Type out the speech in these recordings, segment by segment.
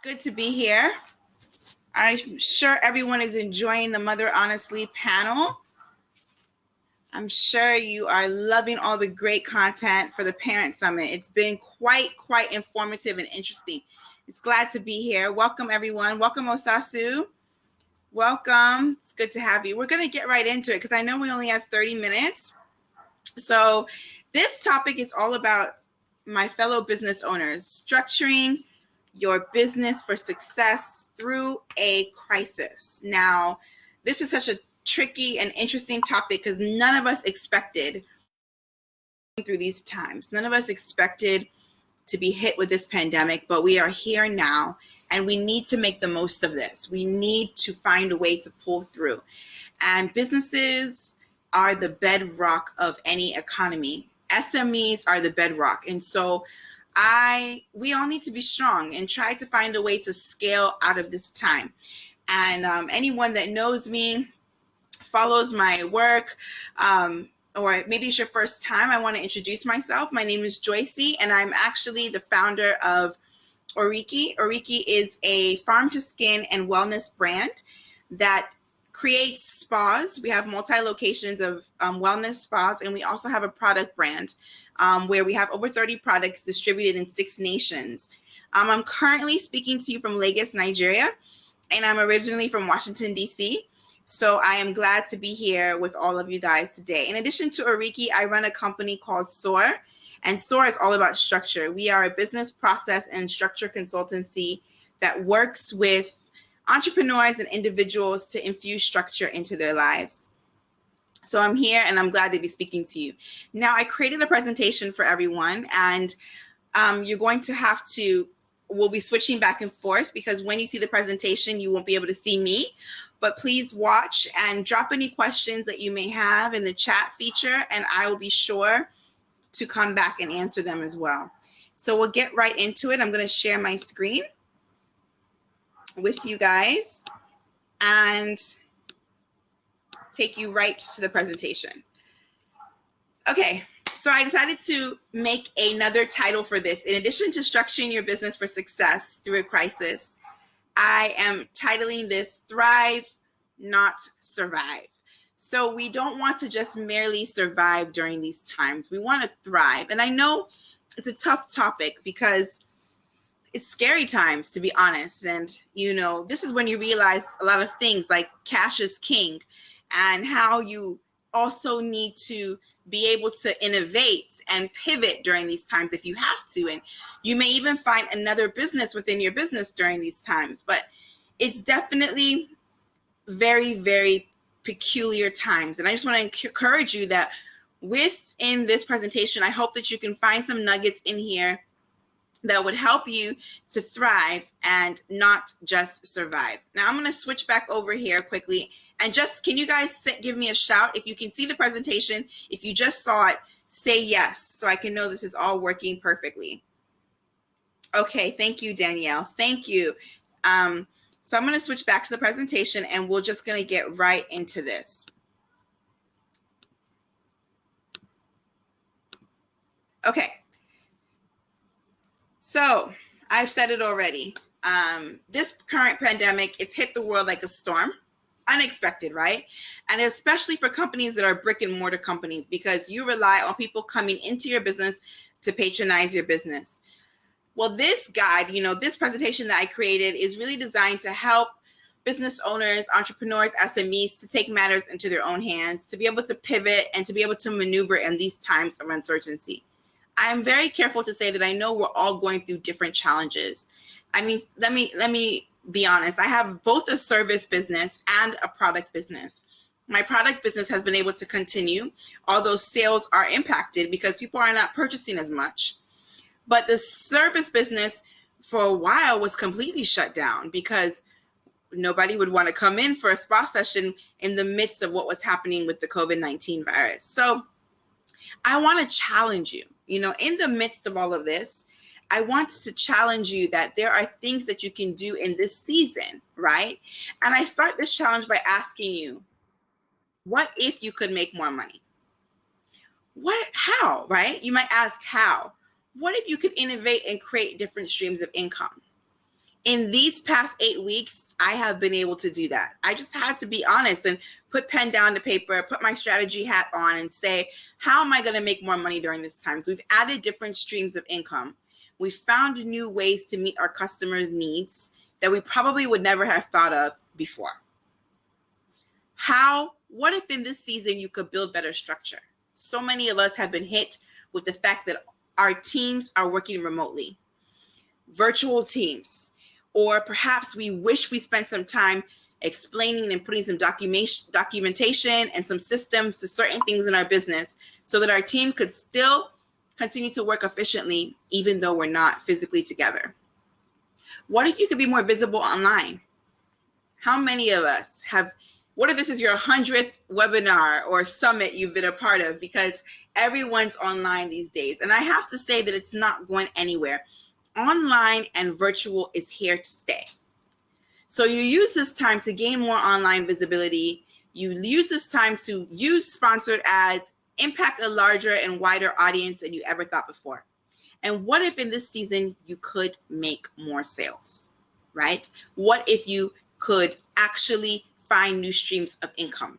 good to be here. I'm sure everyone is enjoying the Mother Honestly panel. I'm sure you are loving all the great content for the Parent Summit. It's been quite informative and interesting. It's glad to be here. Welcome, everyone. Welcome, Osasu. Welcome. It's good to have you. We're going to get right into it because I know we only have 30 minutes. So this topic is all about my fellow business owners, structuring your business for success through a crisis. Now, this is such a tricky and interesting topic because none of us expected through these times. None of us expected to be hit with this pandemic, but we are here now and we need to make the most of this. We need to find a way to pull through. And businesses are the bedrock of any economy. SMEs are the bedrock. And so we all need to be strong and try to find a way to scale out of this time. And anyone that knows me, follows my work, or maybe it's your first time, I want to introduce myself. My name is Joycey, and I'm actually the founder of Oriki. Oriki is a farm-to-skin and wellness brand that creates spas. We have multi-locations of wellness spas, and we also have a product brand where we have over 30 products distributed in 6 nations. I'm currently speaking to you from Lagos, Nigeria, and I'm originally from Washington, D.C., so I am glad to be here with all of you guys today. In addition to Oriki, I run a company called SOAR, and SOAR is all about structure. We are a business process and structure consultancy that works with entrepreneurs and individuals to infuse structure into their lives. So I'm here and I'm glad to be speaking to you. Now, I created a presentation for everyone, and you're going to have to, we'll be switching back and forth because when you see the presentation, you won't be able to see me. But please watch and drop any questions that you may have in the chat feature, and I will be sure to come back and answer them as well. So we'll get right into it. I'm going to share my screen with you guys and take you right to the presentation. Okay, so I decided to make another title for this. In addition to structuring your business for success through a crisis, I am titling this Thrive, Not Survive. So we don't want to just merely survive during these times. We want to thrive. And I know it's a tough topic because it's scary times, to be honest. And, you know, this is when you realize a lot of things like cash is king and how you also need to be able to innovate and pivot during these times if you have to. And you may even find another business within your business during these times. But it's definitely very peculiar times. And I just want to encourage you that within this presentation, I hope that you can find some nuggets in here that would help you to thrive and not just survive. Now I'm going to switch back over here quickly and just, can you guys give me a shout if you can see the presentation? If you just saw it, say yes, so I can know this is all working perfectly. Okay, thank you, Danielle. Thank you. So I'm going to switch back to the presentation and we're just going to get right into this. Okay. So I've said it already. This current pandemic, it's hit the world like a storm. Unexpected, right? And especially for companies that are brick and mortar companies, because you rely on people coming into your business to patronize your business. Well, this guide, this presentation that I created is really designed to help business owners, entrepreneurs, SMEs to take matters into their own hands, to be able to pivot and to be able to maneuver in these times of uncertainty. I'm very careful to say that I know we're all going through different challenges. I mean, let me be honest. I have both a service business and a product business. My product business has been able to continue, although sales are impacted because people are not purchasing as much. But the service business for a while was completely shut down because nobody would want to come in for a spa session in the midst of what was happening with the COVID-19 virus. So I want to challenge you, in the midst of all of this, I want to challenge you that there are things that you can do in this season, right? And I start this challenge by asking you, what if you could make more money? How, right? You might ask how. What if you could innovate and create different streams of income? In these past 8 weeks, I have been able to do that. I just had to be honest and put pen down to paper, put my strategy hat on and say, how am I going to make more money during this time? So we've added different streams of income. We found new ways to meet our customers' needs that we probably would never have thought of before. What if in this season you could build better structure? So many of us have been hit with the fact that our teams are working remotely, virtual teams, or perhaps we wish we spent some time explaining and putting some documentation and some systems to certain things in our business so that our team could still continue to work efficiently even though we're not physically together. What if you could be more visible online? How many of us what if this is your 100th webinar or summit you've been a part of? Because everyone's online these days. And I have to say that it's not going anywhere. Online and virtual is here to stay. So you use this time to gain more online visibility. You use this time to use sponsored ads, impact a larger and wider audience than you ever thought before. And what if in this season you could make more sales, right? What if you could actually find new streams of income?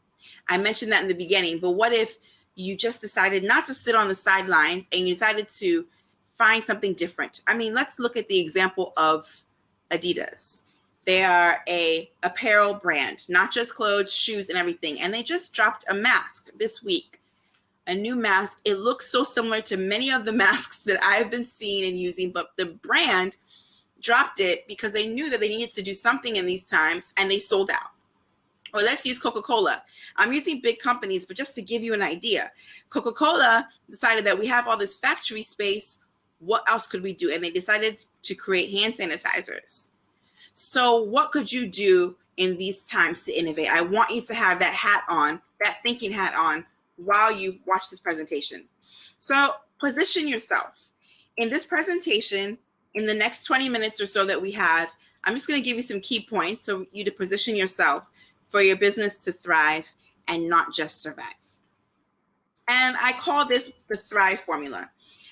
I mentioned that in the beginning, but what if you just decided not to sit on the sidelines and you decided to find something different? I mean, let's look at the example of Adidas. They are a apparel brand, not just clothes, shoes, and everything. And they just dropped a mask this week, a new mask. It looks so similar to many of the masks that I've been seeing and using, but the brand dropped it because they knew that they needed to do something in these times and they sold out. Or let's use Coca-Cola. I'm using big companies, but just to give you an idea, Coca-Cola decided that we have all this factory space. What else could we do? And they decided to create hand sanitizers. So what could you do in these times to innovate? I want you to have that hat on, that thinking hat on, while you watch this presentation. So position yourself. In this presentation, in the next 20 minutes or so that we have, I'm just going to give you some key points so you to position yourself for your business to thrive and not just survive. And I call this the Thrive formula.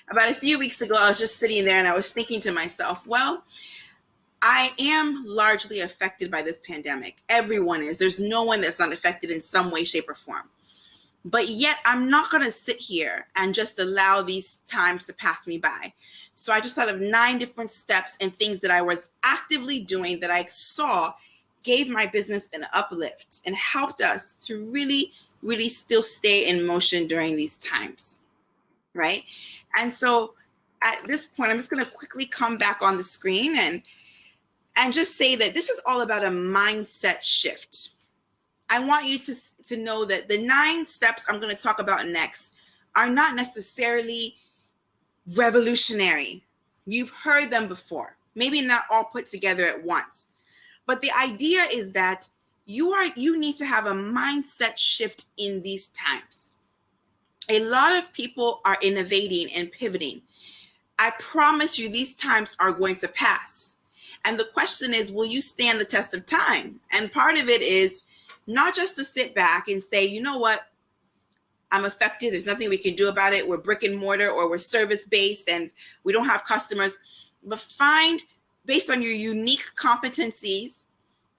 About a few weeks ago, I was just sitting there and I was thinking to myself, well, I am largely affected by this pandemic. Everyone is. There's no one that's not affected in some way, shape, or form. But yet I'm not going to sit here and just allow these times to pass me by. So I just thought of 9 different steps and things that I was actively doing that I saw gave my business an uplift and helped us to really, really still stay in motion during these times, right? And so at this point, I'm just going to quickly come back on the screen and just say that this is all about a mindset shift. I want you to know that the 9 steps I'm going to talk about next are not necessarily revolutionary. You've heard them before, maybe not all put together at once. But the idea is that you need to have a mindset shift in these times. A lot of people are innovating and pivoting. I promise you these times are going to pass. And the question is, will you stand the test of time? And part of it is not just to sit back and say, you know what, I'm affected. There's nothing we can do about it. We're brick and mortar or we're service-based and we don't have customers. But find, based on your unique competencies,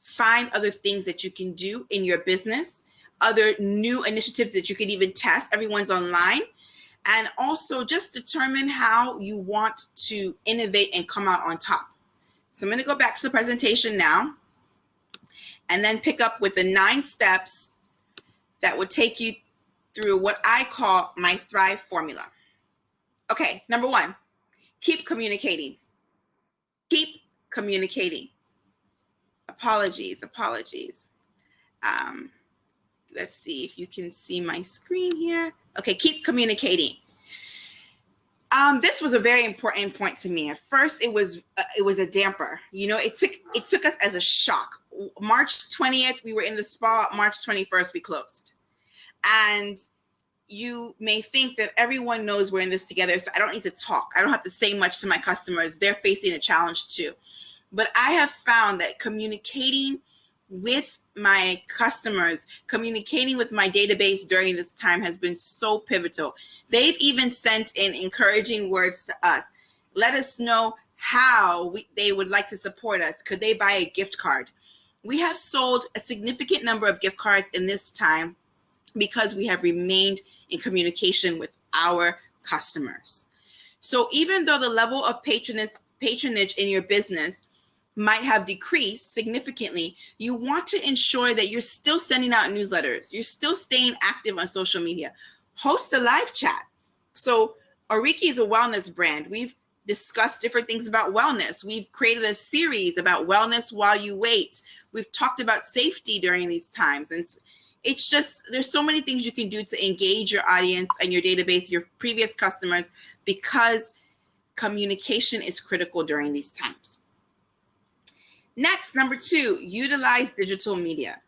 find other things that you can do in your business, other new initiatives that you can even test. Everyone's online. And also just determine how you want to innovate and come out on top. So I'm going to go back to the presentation now and then pick up with the 9 steps that would take you through what I call my Thrive formula. Okay, number 1, keep communicating. Keep communicating. Apologies. Let's see if you can see my screen here. Okay, keep communicating. This was a very important point to me. At first, it was a damper. You know, it took us as a shock. March 20th, we were in the spa. March 21st, we closed. And you may think that everyone knows we're in this together, so I don't need to talk. I don't have to say much to my customers. They're facing a challenge too. But I have found that communicating with my customers, communicating with my database during this time has been so pivotal. They've even sent in encouraging words to us. Let us know how they would like to support us. Could they buy a gift card? We have sold a significant number of gift cards in this time because we have remained in communication with our customers. So even though the level of patronage in your business might have decreased significantly, you want to ensure that you're still sending out newsletters. You're still staying active on social media. Host a live chat. So Oriki is a wellness brand. We've discussed different things about wellness. We've created a series about wellness while you wait. We've talked about safety during these times. And it's just, there's so many things you can do to engage your audience and your database, your previous customers, because communication is critical during these times. Next, number 2, utilize digital media.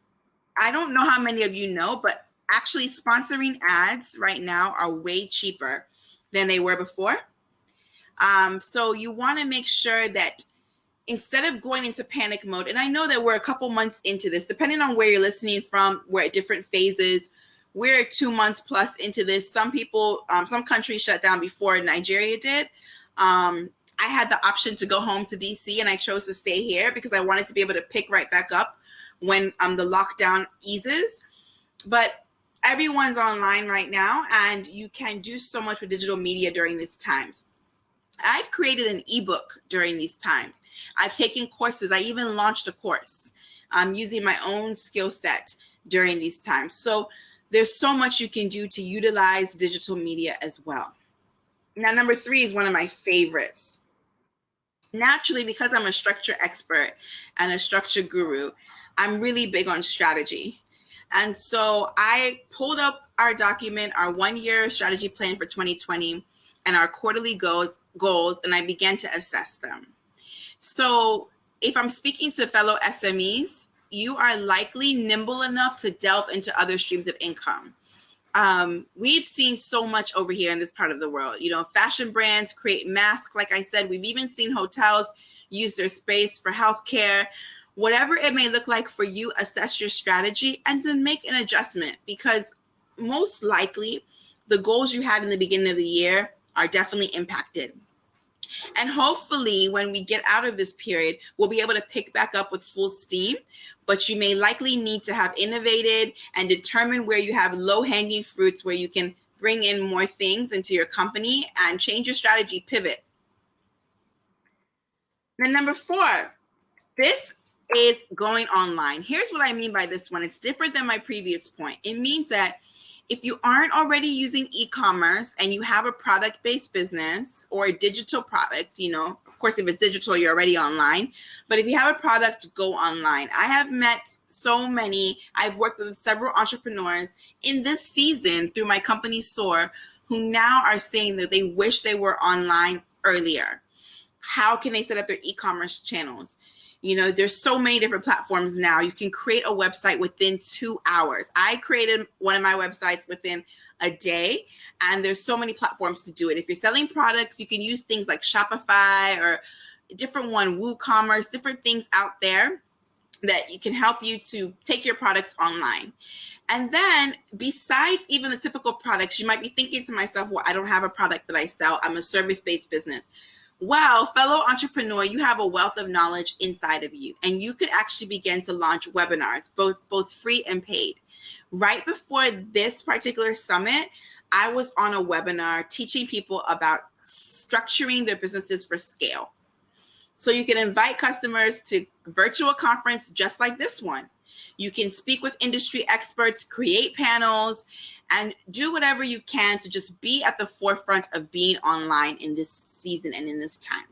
I don't know how many of you know, but actually sponsoring ads right now are way cheaper than they were before. So you want to make sure that instead of going into panic mode, and I know that we're a couple months into this, depending on where you're listening from, we're at different phases. We're 2 months plus into this. Some people, some countries shut down before Nigeria did. I had the option to go home to DC, and I chose to stay here because I wanted to be able to pick right back up when the lockdown eases. But everyone's online right now, and you can do so much with digital media during these times. I've created an ebook during these times. I've taken courses. I even launched a course. I'm using my own skill set during these times. So there's so much you can do to utilize digital media as well. Now, number 3 is one of my favorites. Naturally, because I'm a structure expert and a structure guru, I'm really big on strategy. And so I pulled up our document, our 1-year strategy plan for 2020, and our quarterly goals, and I began to assess them. So if I'm speaking to fellow SMEs, you are likely nimble enough to delve into other streams of income. We've seen so much over here in this part of the world. You know, fashion brands create masks. Like I said, we've even seen hotels use their space for healthcare. Whatever it may look like for you, assess your strategy and then make an adjustment, because most likely the goals you had in the beginning of the year are definitely impacted. And hopefully when we get out of this period, we'll be able to pick back up with full steam, but you may likely need to have innovated and determine where you have low-hanging fruits, where you can bring in more things into your company and change your strategy, pivot. Then number 4, this is going online. Here's what I mean by this one. It's different than my previous point. It means that if you aren't already using e-commerce and you have a product-based business or a digital product, you know, of course, if it's digital, you're already online. But if you have a product, go online. I have met so many, I've worked with several entrepreneurs in this season through my company SOAR, who now are saying that they wish they were online earlier. How can they set up their e-commerce channels? You know, there's so many different platforms now. You can create a website within 2 hours. I created one of my websites within a day, and there's so many platforms to do it. If you're selling products, you can use things like Shopify or a different one, WooCommerce, different things out there that you can help you to take your products online. And then besides even the typical products, you might be thinking to myself, well, I don't have a product that I sell. I'm a service-based business. Well, fellow entrepreneur, you have a wealth of knowledge inside of you, and you could actually begin to launch webinars, both free and paid. Right before this particular summit, I was on a webinar teaching people about structuring their businesses for scale. So you can invite customers to a virtual conference just like this one. You can speak with industry experts, create panels, and do whatever you can to just be at the forefront of being online in this season and in this time.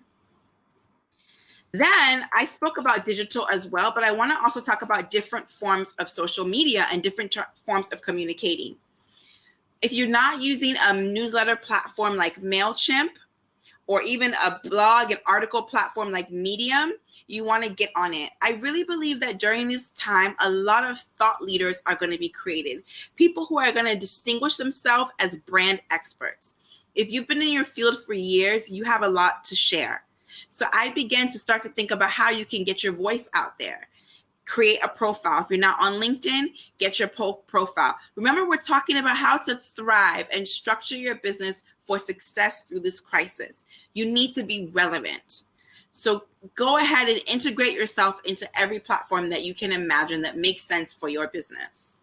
Then I spoke about digital as well, but I want to also talk about different forms of social media and different forms of communicating. If you're not using a newsletter platform like MailChimp, or even a blog and article platform like Medium, you want to get on it. I really believe that during this time, a lot of thought leaders are going to be created. People who are going to distinguish themselves as brand experts. If you've been in your field for years, you have a lot to share. So I began to start to think about how you can get your voice out there. Create a profile. If you're not on LinkedIn, get your profile. Remember, we're talking about how to thrive and structure your business for success through this crisis. You need to be relevant. So go ahead and integrate yourself into every platform that you can imagine that makes sense for your business.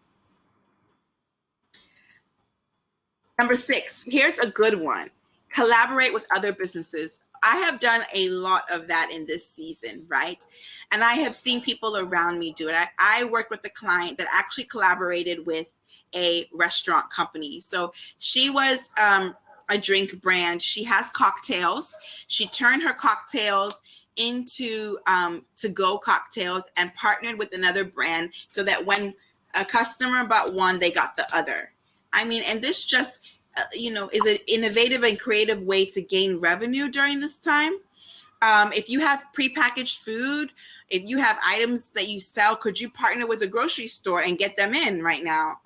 Number 6, here's a good one. Collaborate with other businesses. I have done a lot of that in this season, right? And I have seen people around me do it. I worked with a client that actually collaborated with a restaurant company. So she was a drink brand. She has cocktails. She turned her cocktails into to-go cocktails and partnered with another brand so that when a customer bought one, they got the other. I mean, and this just, is an innovative and creative way to gain revenue during this time. If you have prepackaged food, if you have items that you sell, could you partner with a grocery store and get them in right now?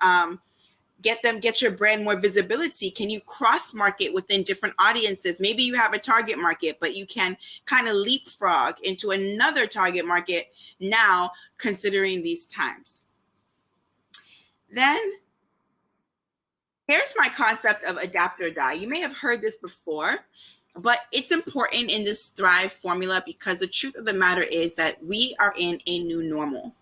Get your brand more visibility. Can you cross market within different audiences? Maybe you have a target market, but you can kind of leapfrog into another target market now, considering these times. Then here's my concept of adapt or die. You may have heard this before, but it's important in this Thrive formula because the truth of the matter is that we are in a new normal.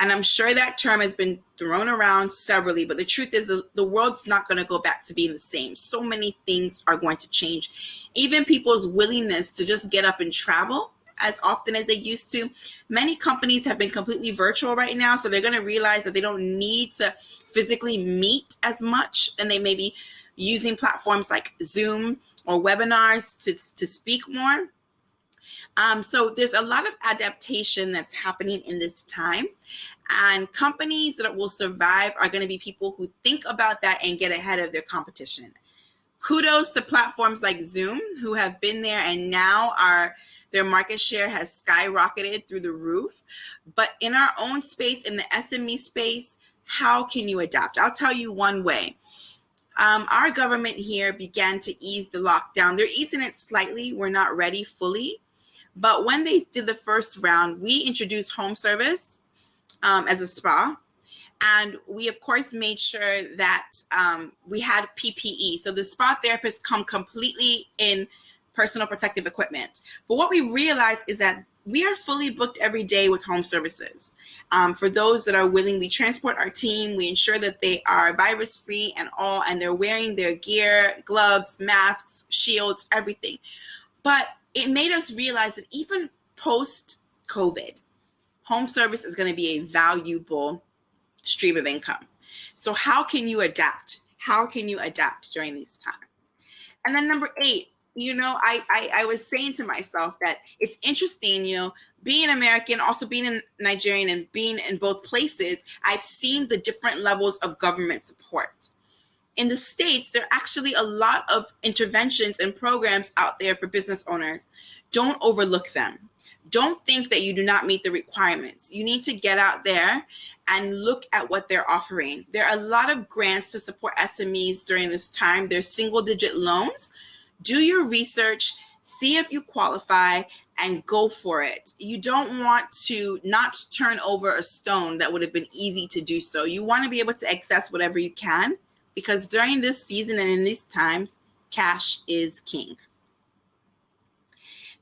And I'm sure that term has been thrown around severally, but the truth is the world's not going to go back to being the same. So many things are going to change. Even people's willingness to just get up and travel as often as they used to. Many companies have been completely virtual right now, so they're going to realize that they don't need to physically meet as much, and they may be using platforms like Zoom or webinars to speak more. So there's a lot of adaptation that's happening in this time, and companies that will survive are going to be people who think about that and get ahead of their competition. Kudos to platforms like Zoom, who have been there and now their market share has skyrocketed through the roof. But in our own space, in the SME space, how can you adapt? I'll tell you one way. Our government here began to ease the lockdown. They're easing it slightly. We're not ready fully. But when they did the first round, we introduced home service as a spa. And we, of course, made sure that we had PPE. So the spa therapists come completely in personal protective equipment. But what we realized is that we are fully booked every day with home services. For those that are willing, we transport our team. We ensure that they are virus-free and they're wearing their gear, gloves, masks, shields, everything. But it made us realize that even post-COVID, home service is going to be a valuable stream of income. So how can you adapt? How can you adapt during these times? And then number 8, I was saying to myself that it's interesting, being American, also being a Nigerian and being in both places, I've seen the different levels of government support. In the States, there are actually a lot of interventions and programs out there for business owners. Don't overlook them. Don't think that you do not meet the requirements. You need to get out there and look at what they're offering. There are a lot of grants to support SMEs during this time. There's single-digit loans. Do your research, see if you qualify, and go for it. You don't want to not turn over a stone that would have been easy to do so. You want to be able to access whatever you can, because during this season and in these times, cash is king.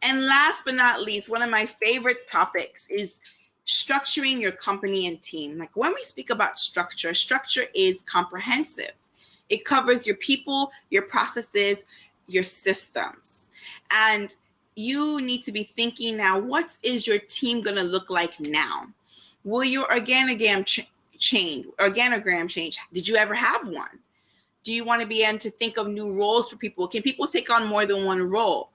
And last but not least, one of my favorite topics is structuring your company and team. Like when we speak about structure is comprehensive. It covers your people, your processes, your systems. And you need to be thinking now, what is your team going to look like now? Will your organogram change? Did you ever have one? Do you want to be able to think of new roles for people? Can people take on more than one role?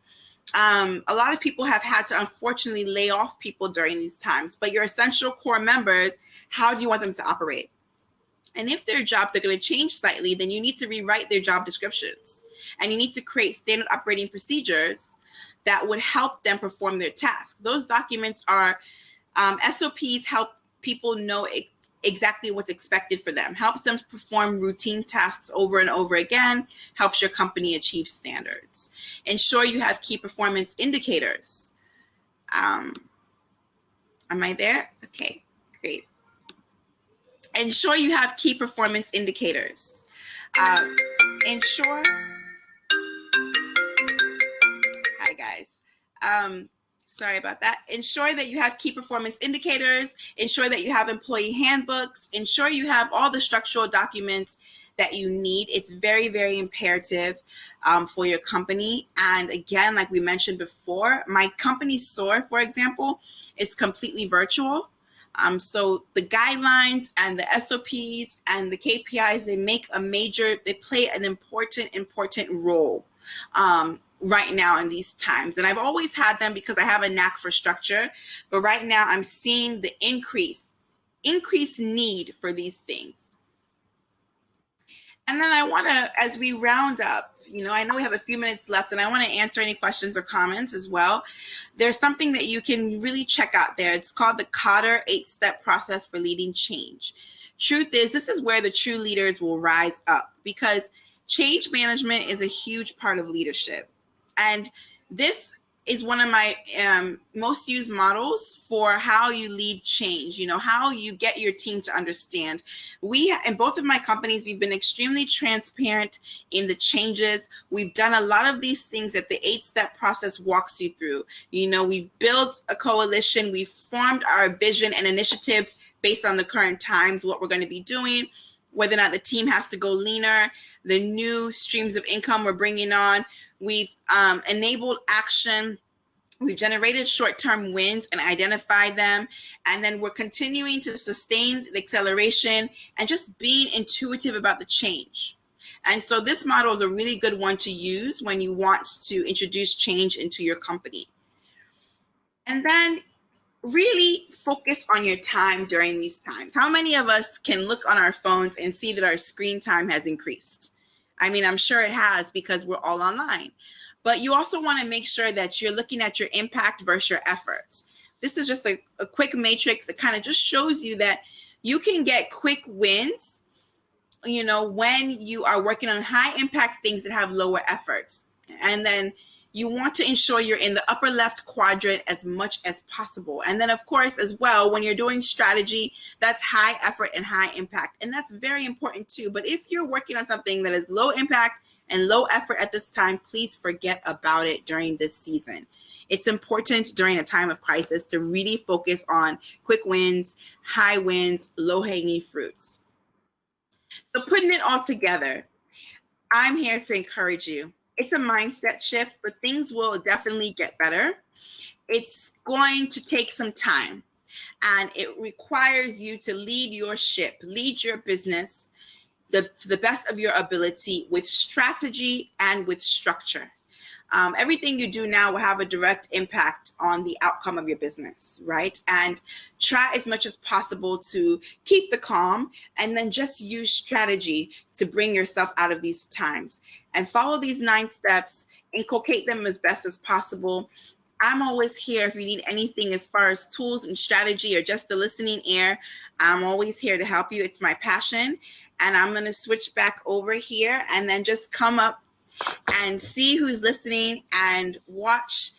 A lot of people have had to unfortunately lay off people during these times, but your essential core members, how do you want them to operate? And if their jobs are going to change slightly, then you need to rewrite their job descriptions, and you need to create standard operating procedures that would help them perform their task. Those documents are SOPs, help people know exactly what's expected for them, helps them perform routine tasks over and over again, helps your company achieve standards. Ensure you have key performance indicators. Am I there? Okay, great. Ensure you have key performance indicators. Hi guys. Sorry about that. Ensure that you have key performance indicators, ensure that you have employee handbooks, ensure you have all the structural documents that you need. It's very, very imperative for your company. And again, like we mentioned before, my company SOAR, for example, is completely virtual. So the guidelines and the SOPs and the KPIs, they play an important role right now in these times. And I've always had them because I have a knack for structure. But right now I'm seeing the increased need for these things. And then I want to, as we round up, I know we have a few minutes left and I want to answer any questions or comments as well. There's something that you can really check out there. It's called the Cotter 8-step process for leading change. Truth is, this is where the true leaders will rise up, because change management is a huge part of leadership. And this is one of my most used models for how you lead change, how you get your team to understand. In both of my companies, we've been extremely transparent in the changes. We've done a lot of these things that the 8-step process walks you through. We've built a coalition, we've formed our vision and initiatives based on the current times, what we're going to be doing, whether or not the team has to go leaner, the new streams of income we're bringing on. We've enabled action. We've generated short-term wins and identified them. And then we're continuing to sustain the acceleration and just being intuitive about the change. And so this model is a really good one to use when you want to introduce change into your company. And then really focus on your time during these times. How many of us can look on our phones and see that our screen time has increased? I mean, I'm sure it has, because we're all online. But you also want to make sure that you're looking at your impact versus your efforts. This is just a quick matrix that kind of just shows you that you can get quick wins, when you are working on high impact things that have lower efforts. And then you want to ensure you're in the upper left quadrant as much as possible. And then, of course, as well, when you're doing strategy, that's high effort and high impact. And that's very important too. But if you're working on something that is low impact and low effort at this time, please forget about it during this season. It's important during a time of crisis to really focus on quick wins, high wins, low-hanging fruits. So putting it all together, I'm here to encourage you. It's a mindset shift, but things will definitely get better. It's going to take some time, and it requires you to lead your ship, lead your business to the best of your ability with strategy and with structure. Everything you do now will have a direct impact on the outcome of your business, right? And try as much as possible to keep the calm, and then just use strategy to bring yourself out of these times. And follow these 9 steps, inculcate them as best as possible. I'm always here if you need anything as far as tools and strategy or just the listening ear. I'm always here to help you. It's my passion. And I'm going to switch back over here and then just come up and see who's listening and watch.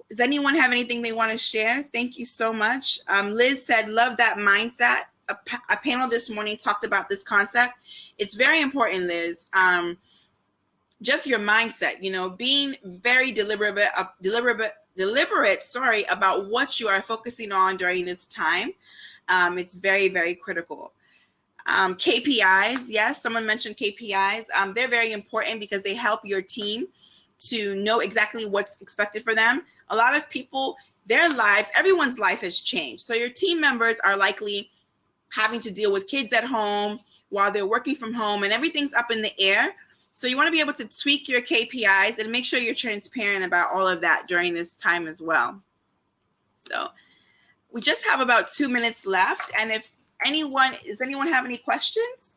Does anyone have anything they want to share? Thank you so much. Liz said, love that mindset. A panel this morning talked about this concept. It's very important, Liz. Just your mindset, being very deliberate about what you are focusing on during this time. It's very, very critical. KPIs, yes, someone mentioned KPIs. They're very important because they help your team to know exactly what's expected for them. A lot of people, everyone's life has changed. So your team members are likely having to deal with kids at home while they're working from home, and everything's up in the air. So you want to be able to tweak your KPIs and make sure you're transparent about all of that during this time as well. So we just have about 2 minutes left. And does anyone have any questions?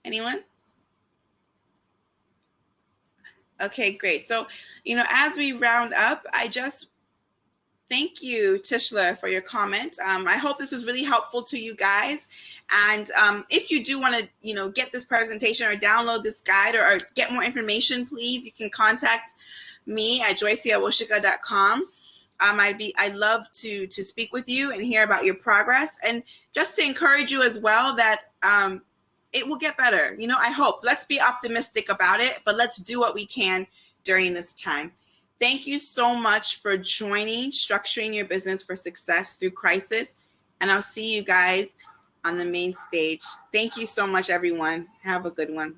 Anyone? Okay, great. So, as we round up, I just thank you, Tishla, for your comment. I hope this was really helpful to you guys. And if you do want to, get this presentation or download this guide or get more information, please, you can contact me at joyceawoshika.com. I'd love to speak with you and hear about your progress, and just to encourage you as well that it will get better. I hope. Let's be optimistic about it, but let's do what we can during this time. Thank you so much for joining Structuring Your Business for Success Through Crisis. And I'll see you guys on the main stage. Thank you so much, everyone. Have a good one.